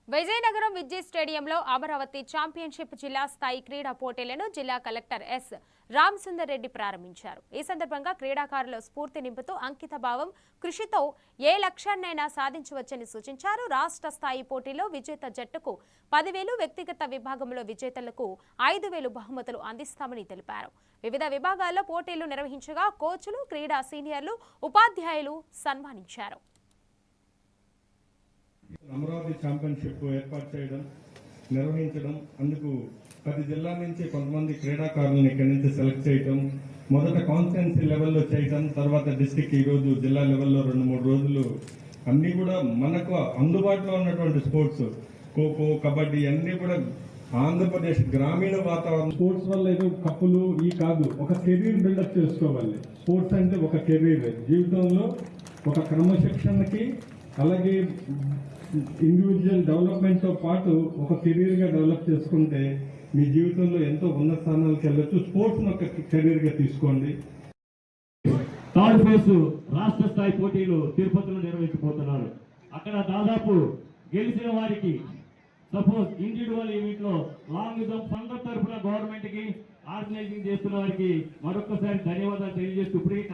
విజయనగరం విజయ్ స్టేడియంలో అమరావతి ఛాంపియన్షిప్ జిల్లా స్థాయి క్రీడా పోటీలను జిల్లా కలెక్టర్ ఎస్ రామసుందర్ రెడ్డి ప్రారంభించారు. ఈ సందర్భంగా క్రీడాకారుల స్ఫూర్తి నింపుతూ అంకితభావం, కృషితో ఏ లక్ష్యాన్నైనా సాధించవచ్చని సూచించారు. రాష్ట్ర స్థాయి పోటీలో విజేత జట్టుకు 10,000, వ్యక్తిగత విభాగంలో విజేతలకు 5,000 బహుమతులు అందిస్తామని తెలిపారు. వివిధ విభాగాల్లో పోటీలు నిర్వహించగా కోచ్లు, క్రీడా సీనియర్లు, ఉపాధ్యాయులు సన్మానించారు. అమరావతి ఛాంపియన్షిప్ ఏర్పాటు చేయడం, నిర్వహించడం, అందుకు 10 జిల్లాల నుంచి కొంతమంది క్రీడాకారులను ఇక్కడి నుంచి సెలెక్ట్ చేయడం, మొదట కాన్స్టిట్యున్సీ లెవెల్లో చేయడం, తర్వాత డిస్టిక్, ఈరోజు జిల్లా లెవెల్లో 2-3 రోజులు అన్ని కూడా మనకు అందుబాటులో ఉన్నటువంటి స్పోర్ట్స్, ఖోఖో, కబడ్డీ అన్ని కూడా ఆంధ్రప్రదేశ్ గ్రామీణ వాతావరణం. స్పోర్ట్స్ వల్ల ఏదో కప్పులు ఈ కాదు, ఒక కెరీర్ బిల్డప్ చేసుకోవాలి. స్పోర్ట్స్ అంటే ఒక కెరీర్, జీవితంలో ఒక క్రమశిక్షణకి, అలాగే ఇండివిజువల్ డెవలప్మెంట్ తో పాటు ఒక కెరీర్ గా డెవలప్ చేసుకుంటే మీ జీవితంలో ఎంతో ఉన్నత స్థానాలకు వెళ్ళొచ్చు. స్పోర్ట్స్ ఒక కెరీర్ గా తీసుకోండి. థర్డ్ ఫేజ్ రాష్ట్ర స్థాయి పోటీలు తిరుపతిలో నిర్వహించబోతున్నారు. అక్కడ దాదాపు గెలిచిన వారికి సపోజ్ ఇండివిజువల్ ఈవెంట్ లో లాంగ్ జంప్ సంఘం తరఫున గవర్నమెంట్ కి ఆర్గనైజింగ్ చేస్తున్న వారికి మరొకసారి ధన్యవాదాలు తెలియజేస్తూ ఇప్పటికీ